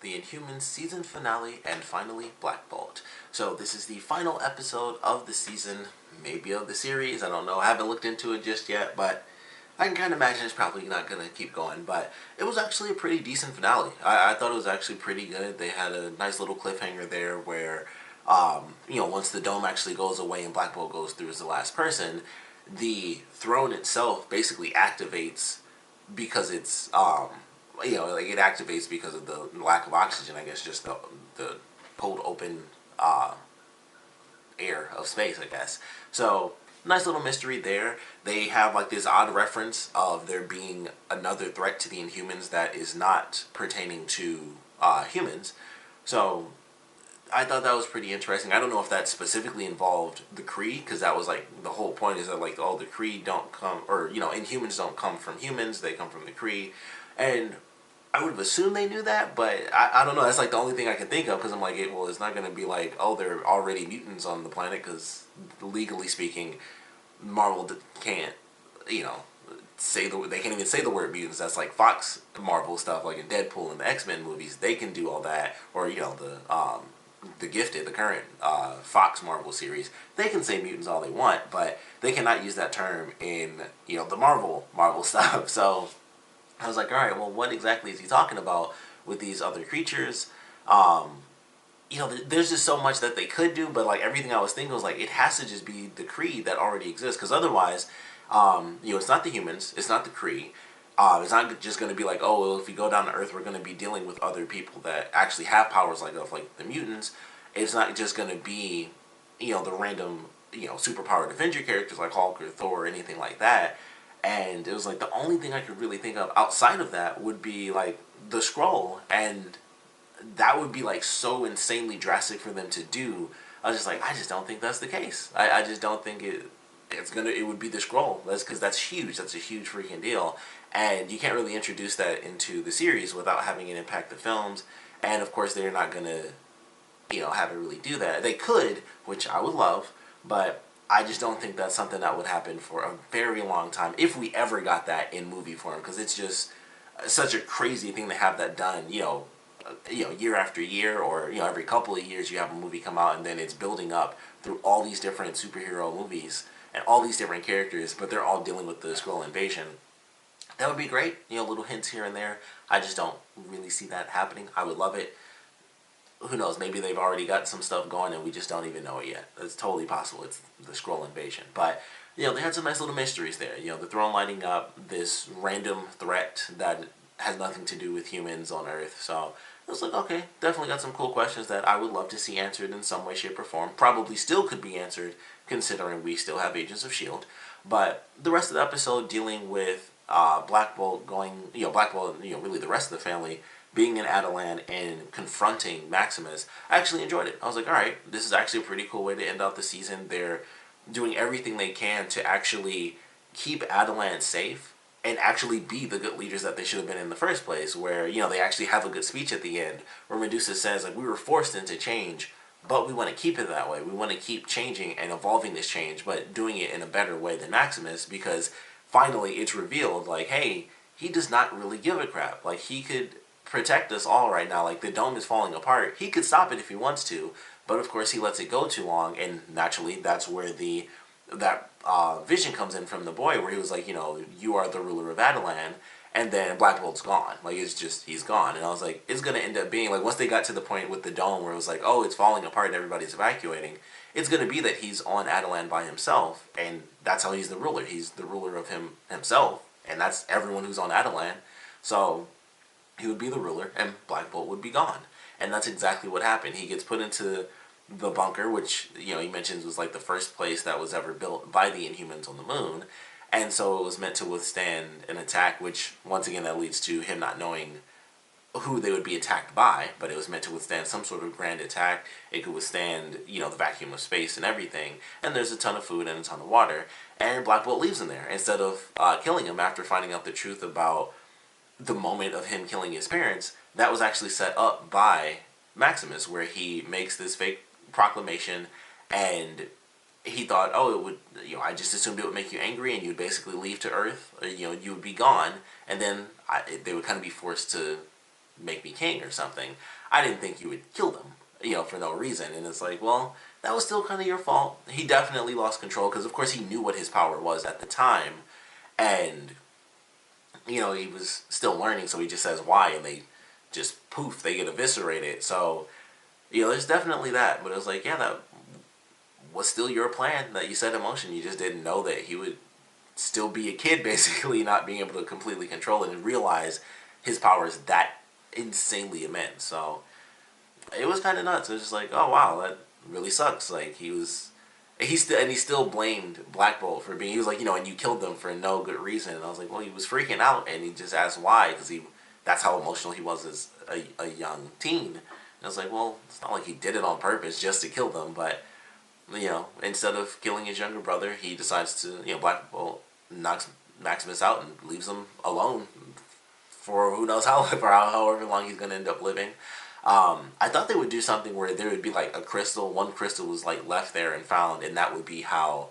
the Inhumans season finale, and finally Black Bolt. So this is the final episode of the season, maybe of the series. I don't know. I haven't looked into it just yet, but I can kind of imagine it's probably not going to keep going. But it was actually a pretty decent finale. I thought it was actually pretty good. They had a nice little cliffhanger there where, once the dome actually goes away and Black Bolt goes through as the last person, the throne itself basically activates because it activates because of the lack of oxygen. I guess just the cold open air of space. I guess so. Nice little mystery there. They have like this odd reference of there being another threat to the Inhumans that is not pertaining to humans. So I thought that was pretty interesting. I don't know if that specifically involved the Kree, because that was like the whole point is that like, oh, the Kree don't come, or Inhumans don't come from humans, they come from the Kree, and I would have assumed they knew that, but I don't know. That's like the only thing I can think of, because I'm like, it's not going to be like, oh, they're already mutants on the planet, because legally speaking, Marvel can't, they can't even say the word mutants. That's like Fox Marvel stuff, like in Deadpool and the X-Men movies, they can do all that, or the Gifted, the current Fox Marvel series, they can say mutants all they want, but they cannot use that term in the Marvel stuff. So I was like, all right, well, what exactly is he talking about with these other creatures? There's just so much that they could do, but like everything I was thinking was like, it has to just be the Kree that already exists, because otherwise, it's not the humans, it's not the Kree. It's not just going to be like, oh, well, if we go down to Earth, we're going to be dealing with other people that actually have powers like the mutants. It's not just going to be, the random, superpowered Avenger characters like Hulk or Thor or anything like that. And it was like the only thing I could really think of outside of that would be like the Skrull, and that would be like so insanely drastic for them to do. I was just like, I just don't think that's the case. I just don't think it would be the Skrull. That's because that's huge. That's a huge freaking deal. And you can't really introduce that into the series without having it impact the films. And of course, they're not gonna, have it really do that. They could, which I would love, but I just don't think that's something that would happen for a very long time if we ever got that in movie form. Because it's just such a crazy thing to have that done. Year after year, or every couple of years, you have a movie come out, and then it's building up through all these different superhero movies and all these different characters, but they're all dealing with the Skrull invasion. That would be great. Little hints here and there. I just don't really see that happening. I would love it. Who knows? Maybe they've already got some stuff going and we just don't even know it yet. It's totally possible. It's the Skrull invasion. But, they had some nice little mysteries there. The throne lighting up, this random threat that has nothing to do with humans on Earth. So I was like, okay, definitely got some cool questions that I would love to see answered in some way, shape, or form. Probably still could be answered, considering we still have Agents of S.H.I.E.L.D. But the rest of the episode dealing with Black Bolt Black Bolt, really the rest of the family being in Adelan and confronting Maximus, I actually enjoyed it. I was like, all right, this is actually a pretty cool way to end out the season. They're doing everything they can to actually keep Adelan safe and actually be the good leaders that they should have been in the first place, where, they actually have a good speech at the end where Medusa says, like, we were forced into change, but we want to keep it that way. We want to keep changing and evolving this change, but doing it in a better way than Maximus, because finally it's revealed, like, hey, he does not really give a crap. Like, he could protect us all right now. Like, the dome is falling apart. He could stop it if he wants to, but of course he lets it go too long, and naturally that's where that vision comes in from the boy, where he was like, you are the ruler of Adelan, and then Black Bolt's gone. Like, it's just, he's gone. And I was like, it's going to end up being, like, once they got to the point with the dome where it was like, oh, it's falling apart and everybody's evacuating, it's going to be that he's on Adelan by himself, and that's how he's the ruler. He's the ruler of himself, and that's everyone who's on Adelan. So he would be the ruler, and Black Bolt would be gone. And that's exactly what happened. He gets put into the bunker, which, he mentions was like the first place that was ever built by the Inhumans on the moon. And so it was meant to withstand an attack, which, once again, that leads to him not knowing who they would be attacked by, but it was meant to withstand some sort of grand attack. It could withstand, the vacuum of space and everything. And there's a ton of food and a ton of water. And Black Bolt leaves him there instead of killing him after finding out the truth about the moment of him killing his parents. That was actually set up by Maximus, where he makes this fake proclamation, and he thought, oh, it would, I just assumed it would make you angry and you'd basically leave to Earth, or, you would be gone, and then they would kind of be forced to make me king or something. I didn't think you would kill them, for no reason. And it's like, well, that was still kind of your fault. He definitely lost control because, of course, he knew what his power was at the time. And, he was still learning, so he just says why, and they just poof, they get eviscerated. So, there's definitely that. But it was like, yeah, that was still your plan that you set in motion. You just didn't know that he would still be a kid, basically, not being able to completely control it and realize his power is that insanely immense. So it was kind of nuts. It was just like, oh wow, that really sucks. Like he still blamed Black Bolt for being. He was like, and you killed them for no good reason. And I was like, well, he was freaking out, and he just asked why because that's how emotional he was as a young teen. And I was like, well, it's not like he did it on purpose just to kill them, but instead of killing his younger brother, he decides to, Black Bolt knocks Maximus out and leaves him alone for who knows how, for however long he's going to end up living. I thought they would do something where there would be like a crystal, one crystal was like left there and found, and that would be how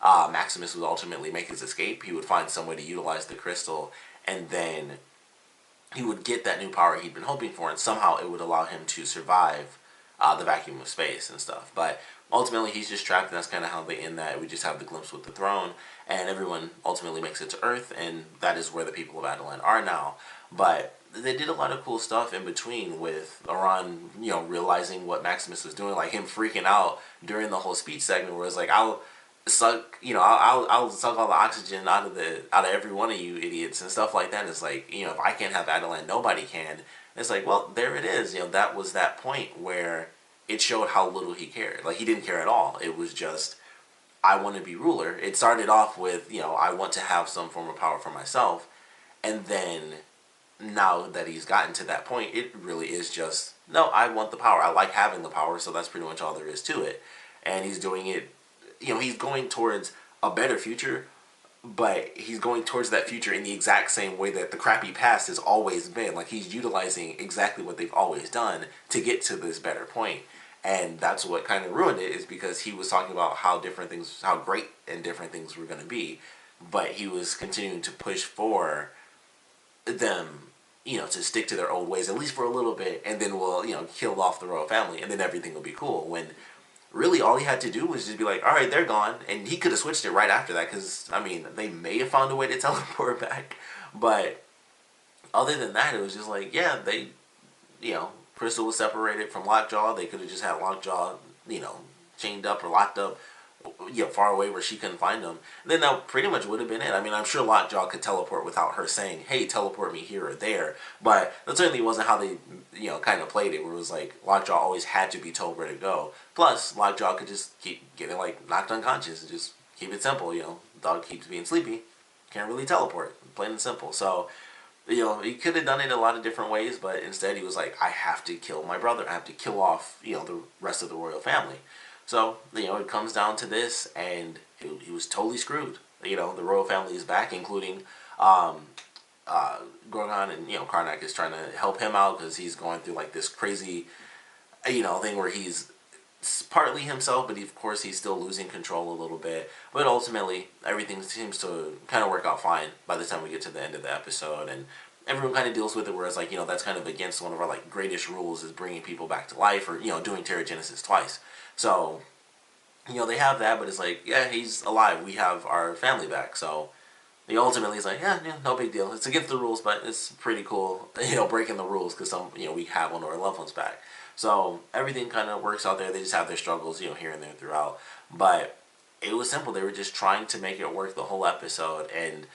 Maximus would ultimately make his escape. He would find some way to utilize the crystal, and then he would get that new power he'd been hoping for, and somehow it would allow him to survive the vacuum of space and stuff. But ultimately, he's just trapped, and that's kind of how they end that. We just have the glimpse with the throne, and everyone ultimately makes it to Earth, and that is where the people of Adelan are now. But they did a lot of cool stuff in between with Iran, realizing what Maximus was doing, like him freaking out during the whole speech segment, where it's like, I'll suck, I'll suck all the oxygen out of every one of you idiots and stuff like that. And it's like, if I can't have Adelan, nobody can. And it's like, well, there it is. That was that point where it showed how little he cared. Like, he didn't care at all. It was just, I want to be ruler. It started off with, I want to have some form of power for myself. And then, now that he's gotten to that point, it really is just, no, I want the power. I like having the power, so that's pretty much all there is to it. And he's doing it, he's going towards a better future, but he's going towards that future in the exact same way that the crappy past has always been. Like, he's utilizing exactly what they've always done to get to this better point. And that's what kind of ruined it, is because he was talking about how great and different things were going to be, but he was continuing to push for them, to stick to their old ways, at least for a little bit, and then we'll, kill off the royal family, and then everything will be cool. When really all he had to do was just be like, all right, they're gone, and he could have switched it right after that, because, they may have found a way to teleport back, but other than that, it was just like, yeah, they, Crystal was separated from Lockjaw. They could have just had Lockjaw, chained up or locked up, far away where she couldn't find him. And then that pretty much would have been it. I'm sure Lockjaw could teleport without her saying, hey, teleport me here or there. But that certainly wasn't how they, kind of played it, where it was like Lockjaw always had to be told where to go. Plus, Lockjaw could just keep getting, knocked unconscious and just keep it simple, Dog keeps being sleepy, can't really teleport, plain and simple. So, he could have done it a lot of different ways, but instead he was like, I have to kill my brother. I have to kill off, the rest of the royal family. So, it comes down to this, and he was totally screwed. The royal family is back, including Gorgon, and, Karnak is trying to help him out because he's going through, this crazy, thing where he's partly himself, but of course he's still losing control a little bit. But ultimately, everything seems to kind of work out fine by the time we get to the end of the episode, and everyone kind of deals with it, whereas, that's kind of against one of our, greatest rules, is bringing people back to life, or, doing Terrigenesis twice. So, they have that, but it's like, yeah, he's alive, we have our family back, so he ultimately is like, yeah, no big deal. It's against the rules, but it's pretty cool, breaking the rules, because we have one of our loved ones back. So everything kind of works out there. They just have their struggles, here and there throughout. But it was simple. They were just trying to make it work the whole episode, and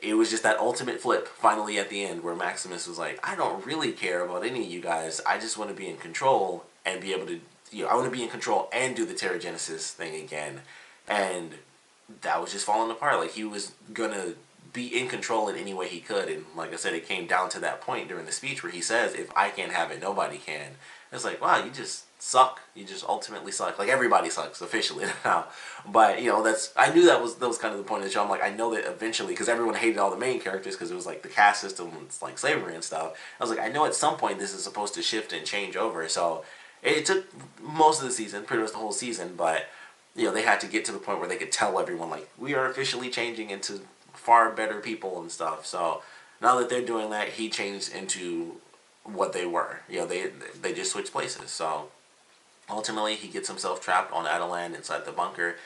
it was just that ultimate flip finally at the end where Maximus was like, I don't really care about any of you guys. I just want to be in control and be able to, I want to be in control and do the Terrigenesis thing again. And that was just falling apart. He was going to be in control in any way he could. And like I said, it came down to that point during the speech where he says, if I can't have it, nobody can. It's like, wow, you just suck. You just ultimately suck. Everybody sucks officially now. But, I knew that was kind of the point of the show. I'm like, I know that eventually, because everyone hated all the main characters because it was the caste system and slavery and stuff. I was like, I know at some point this is supposed to shift and change over. So it took most of the season, pretty much the whole season, but they had to get to the point where they could tell everyone, we are officially changing into far better people and stuff. So now that they're doing that, he changed into what they were. You know, they just switched places. So ultimately, he gets himself trapped on Adelan inside the bunker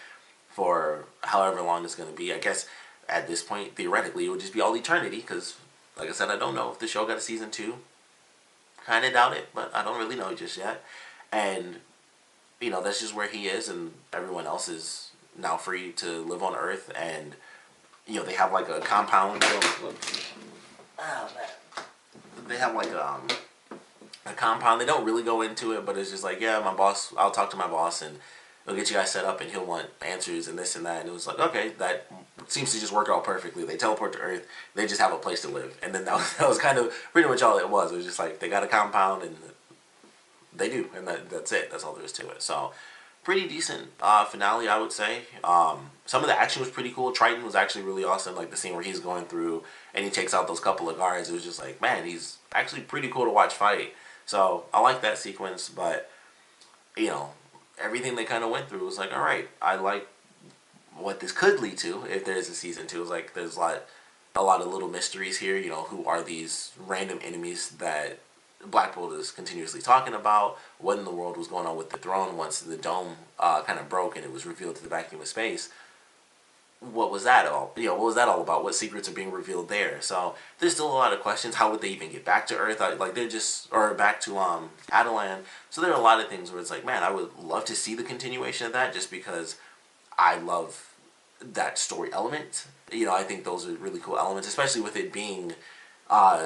for however long it's going to be. I guess at this point, theoretically, it would just be all eternity because, like I said, I don't know if the show got a season 2. Kind of doubt it, but I don't really know just yet. And, you know, that's just where he is, and everyone else is now free to live on Earth. And, you know, they have like a compound. Oh, man. They have like a compound. They don't really go into it, but it's just like, yeah, my boss, I'll talk to my boss and he'll get you guys set up and he'll want answers and this and that. And it was like, okay, that seems to just work out perfectly. They teleport to Earth. They just have a place to live. And then that was kind of pretty much all it was. It was just like they got a compound and they do. And that's it. That's all there is to it. So pretty decent finale, I would say. Some of the action was pretty cool. Triton was actually really awesome. Like the scene where he's going through and he takes out those couple of guards. It was just like, man, he's actually pretty cool to watch fight. So I like that sequence, but, you know, everything they kind of went through was like, all right, I like what this could lead to if there's a season 2. It's like there's a lot of little mysteries here. You know, who are these random enemies that Black Bolt is continuously talking about? What in the world was going on with the throne once the dome kind of broke and it was revealed to the vacuum of space? What was that all? You know, what was that all about? What secrets are being revealed there? So there's still a lot of questions. How would they even get back to Earth? Like they're just, or back to Adelan. So there are a lot of things where it's like, man, I would love to see the continuation of that, just because I love that story element. You know, I think those are really cool elements, especially with it being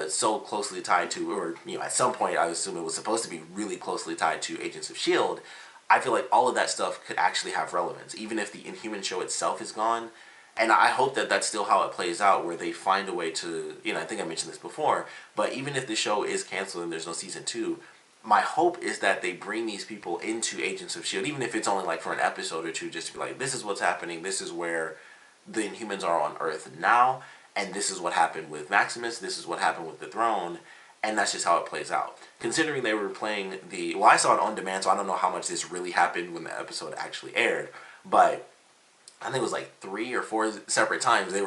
so closely tied to, or, you know, at some point I assume it was supposed to be really closely tied to Agents of S.H.I.E.L.D. I feel like all of that stuff could actually have relevance, even if the Inhuman show itself is gone. And I hope that that's still how it plays out, where they find a way to, you know, I think I mentioned this before, but even if the show is canceled and there's no season 2, my hope is that they bring these people into Agents of S.H.I.E.L.D., even if it's only like for an episode or two, just to be like, this is what's happening, this is where the Inhumans are on Earth now, and this is what happened with Maximus, this is what happened with the throne, and that's just how it plays out. Considering they were playing well, I saw it on demand, so I don't know how much this really happened when the episode actually aired, but I think it was like 3 or 4 separate times they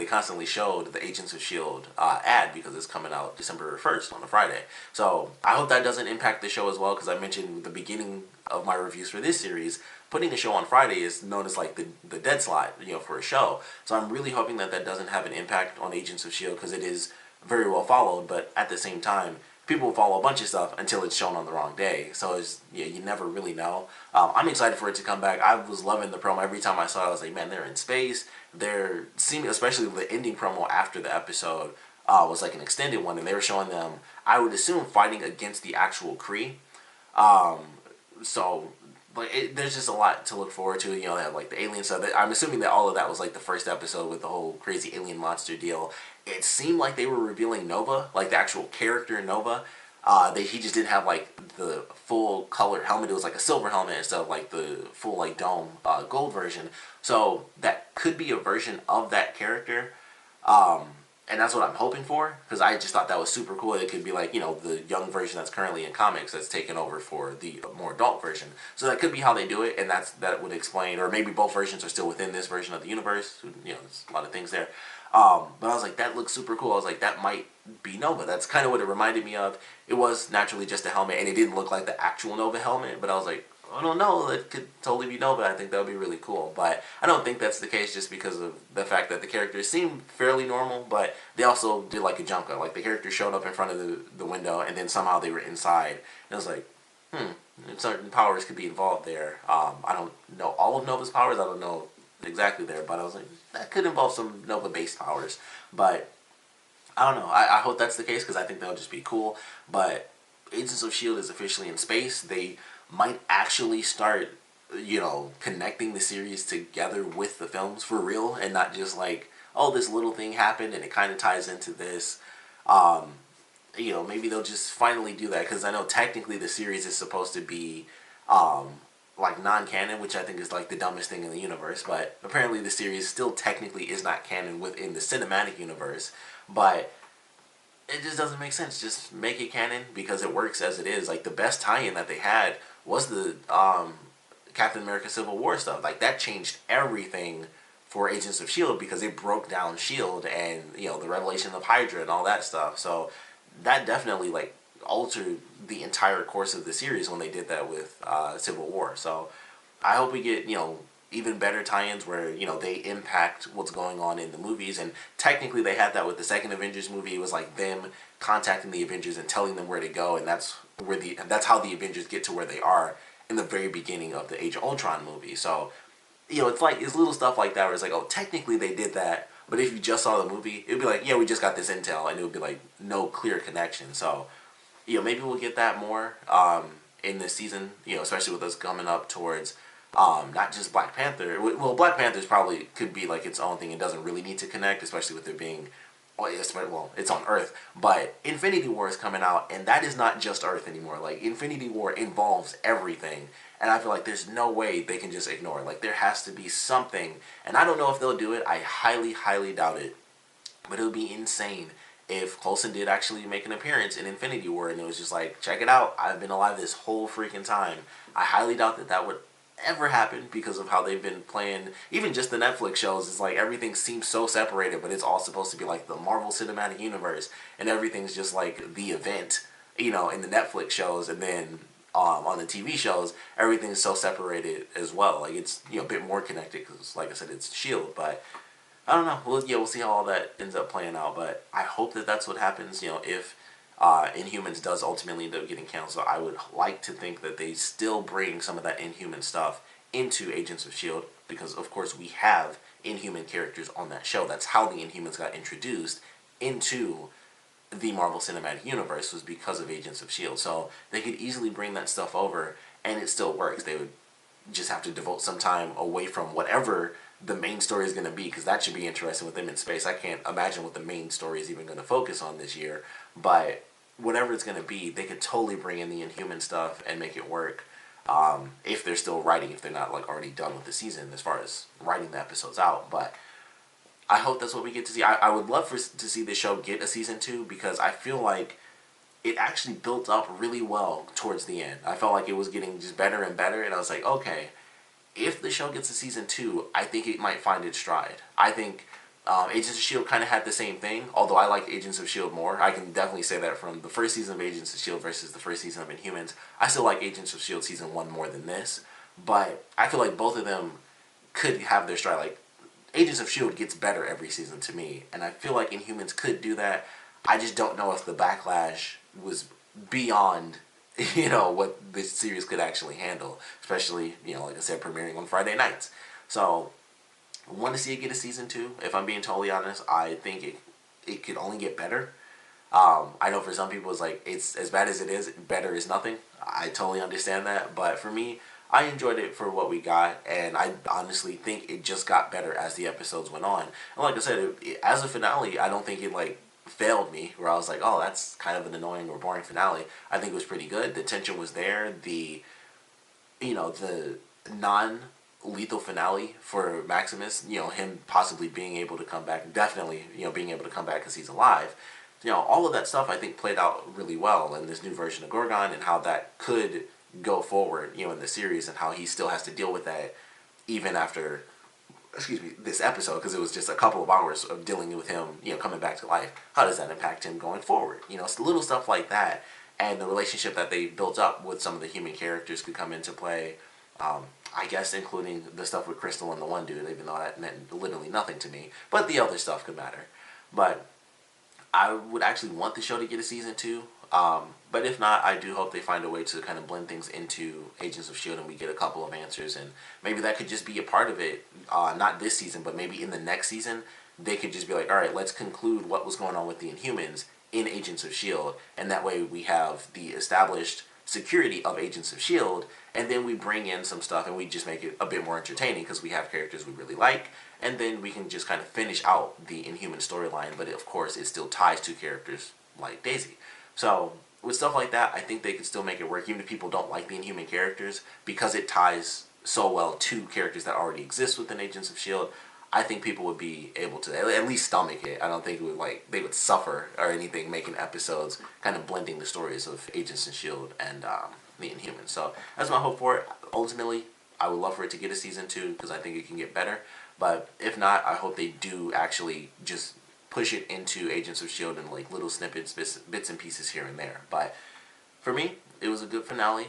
constantly showed the Agents of S.H.I.E.L.D. Ad, because it's coming out December 1st on a Friday. So I hope that doesn't impact the show as well, because I mentioned at the beginning of my reviews for this series, putting a show on Friday is known as like the dead slot, you know, for a show. So I'm really hoping that that doesn't have an impact on Agents of S.H.I.E.L.D., because it is very well followed, but at the same time, people will follow a bunch of stuff until it's shown on the wrong day. So it's, yeah, you never really know. I'm excited for it to come back. I was loving the promo. Every time I saw it, I was like, man, they're in space. They're seeming, especially the ending promo after the episode was like an extended one, and they were showing them, I would assume, fighting against the actual Kree. So like there's just a lot to look forward to. You know, they have like the alien stuff. I'm assuming that all of that was like the first episode with the whole crazy alien monster deal. It seemed like they were revealing Nova, like the actual character Nova. He just didn't have like the full color helmet. It was like a silver helmet instead of like the full like dome gold version. So that could be a version of that character. And that's what I'm hoping for, because I just thought that was super cool. It could be like, you know, the young version that's currently in comics that's taken over for the more adult version. So that could be how they do it, and that would explain, or maybe both versions are still within this version of the universe. You know, there's a lot of things there. But I was like, that looks super cool. I was like, that might be Nova. That's kind of what it reminded me of. It was naturally just a helmet, and it didn't look like the actual Nova helmet, but I was like, I don't know, that could totally be Nova. I think that would be really cool. But I don't think that's the case, just because of the fact that the characters seem fairly normal, but they also did like a jump cut. Like the character showed up in front of the window, and then somehow they were inside. And I was like, certain powers could be involved there. I don't know all of Nova's powers. I don't know exactly there, but I was like, that could involve some Nova-based powers. But I don't know. I hope that's the case, because I think that would just be cool. But Agents of S.H.I.E.L.D. is officially in space. They might actually start, you know, connecting the series together with the films for real, and not just like, oh, this little thing happened and it kind of ties into this. You know, maybe they'll just finally do that, because I know technically the series is supposed to be like non-canon, which I think is like the dumbest thing in the universe, but apparently the series still technically is not canon within the cinematic universe. But it just doesn't make sense. Just make it canon, because it works as it is. Like the best tie-in that they had was the Captain America Civil War stuff. Like that changed everything for Agents of Shield because it broke down Shield and the revelation of Hydra and all that stuff. So that definitely like altered the entire course of the series when they did that with Civil War. So I hope we get even better tie-ins where they impact what's going on in the movies. And technically they had that with the second Avengers movie. It was like them contacting the Avengers and telling them where to go, and that's how the Avengers get to where they are in the very beginning of the Age of Ultron movie. So it's little stuff like that where it's like, oh, technically they did that, but if you just saw the movie, it would be like, yeah, we just got this intel, and it would be like no clear connection. So maybe we'll get that more in this season, especially with us coming up towards not just Black Panther. Well, Black Panther's probably could be like its own thing. It doesn't really need to connect, especially with it being, well, it's on Earth. But Infinity War is coming out, and that is not just Earth anymore. Like, Infinity War involves everything, and I feel like there's no way they can just ignore it. Like, there has to be something, and I don't know if they'll do it. I highly, highly doubt it. But it would be insane if Coulson did actually make an appearance in Infinity War, and it was just like, check it out, I've been alive this whole freaking time. I highly doubt that would ever happen because of how they've been playing. Even just the Netflix shows, it's like everything seems so separated, but it's all supposed to be like the Marvel Cinematic Universe, and everything's just like the event, in the Netflix shows, and then on the TV shows, everything's so separated as well. Like, it's a bit more connected because, like I said, it's Shield. But I don't know. We'll see how all that ends up playing out. But I hope that that's what happens. If Inhumans does ultimately end up getting canceled, I would like to think that they still bring some of that Inhuman stuff into Agents of S.H.I.E.L.D. because, of course, we have Inhuman characters on that show. That's how the Inhumans got introduced into the Marvel Cinematic Universe, was because of Agents of S.H.I.E.L.D. So they could easily bring that stuff over, and it still works. They would just have to devote some time away from whatever the main story is going to be, because that should be interesting with them in space. I can't imagine what the main story is even going to focus on this year, but whatever it's going to be, they could totally bring in the Inhuman stuff and make it work. If they're still writing, if they're not like already done with the season as far as writing the episodes out. But I hope that's what we get to see. I would love to see the show get a season 2, because I feel like it actually built up really well towards the end. I felt like it was getting just better and better, and I was like, okay, if the show gets a season 2, I think it might find its stride. I think Agents of S.H.I.E.L.D. kind of had the same thing, although I like Agents of S.H.I.E.L.D. more. I can definitely say that from the first season of Agents of S.H.I.E.L.D. versus the first season of Inhumans. I still like Agents of S.H.I.E.L.D. season 1 more than this, but I feel like both of them could have their stride. Like, Agents of S.H.I.E.L.D. gets better every season to me, and I feel like Inhumans could do that. I just don't know if the backlash was beyond what this series could actually handle, especially, like I said, premiering on Friday nights. So I want to see it get a season 2. If I'm being totally honest, I think it could only get better. I know for some people it's like, it's as bad as it is, better is nothing. I totally understand that, but for me, I enjoyed it for what we got, and I honestly think it just got better as the episodes went on. And like I said, as a finale, I don't think it failed me, where I was like, oh, that's kind of an annoying or boring finale. I think it was pretty good. The tension was there. The non-lethal finale for Maximus, him possibly being able to come back, definitely, being able to come back because he's alive. All of that stuff I think played out really well in this new version of Gorgon, and how that could go forward, in the series, and how he still has to deal with that even after, this episode, because it was just a couple of hours of dealing with him, coming back to life. How does that impact him going forward? It's little stuff like that, and the relationship that they built up with some of the human characters could come into play. I guess including the stuff with Crystal and the one dude, even though that meant literally nothing to me. But the other stuff could matter. But I would actually want the show to get a season 2. But if not, I do hope they find a way to kind of blend things into Agents of S.H.I.E.L.D. and we get a couple of answers, and maybe that could just be a part of it, not this season, but maybe in the next season, they could just be like, alright, let's conclude what was going on with the Inhumans in Agents of S.H.I.E.L.D., and that way we have the established security of Agents of S.H.I.E.L.D., and then we bring in some stuff and we just make it a bit more entertaining because we have characters we really like, and then we can just kind of finish out the Inhuman storyline, but of course it still ties to characters like Daisy. So with stuff like that, I think they could still make it work, even if people don't like the Inhuman characters, because it ties so well to characters that already exist within Agents of S.H.I.E.L.D. I think people would be able to at least stomach it. I don't think it would they would suffer or anything making episodes kind of blending the stories of Agents of S.H.I.E.L.D. and the Inhumans. So that's my hope for it. Ultimately, I would love for it to get a season 2 because I think it can get better. But if not, I hope they do actually just push it into Agents of S.H.I.E.L.D. in like little snippets, bits and pieces here and there. But for me, it was a good finale.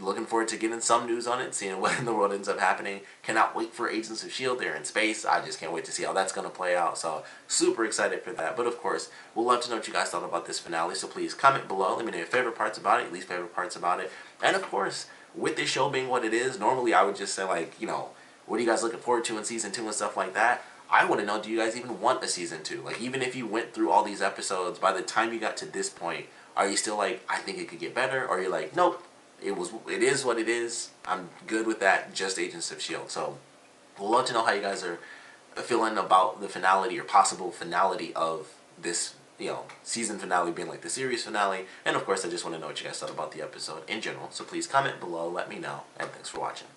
Looking forward to getting some news on it, seeing what in the world ends up happening. Cannot wait for Agents of S.H.I.E.L.D. They're in space. I just can't wait to see how that's going to play out. So super excited for that. But of course, we'd love to know what you guys thought about this finale. So please comment below. Let me know your favorite parts about it, least favorite parts about it. And of course, with this show being what it is, normally I would just say like, you know, what are you guys looking forward to in season 2 and stuff like that? I want to know, do you guys even want a season 2? Like, even if you went through all these episodes, by the time you got to this point, are you still like, I think it could get better? Or you're like, nope, it is what it is. I'm good with that. Just Agents of S.H.I.E.L.D. So, we'd love to know how you guys are feeling about the finality or possible finality of this, you know, season finale being like the series finale. And of course, I just want to know what you guys thought about the episode in general. So please comment below, let me know, and thanks for watching.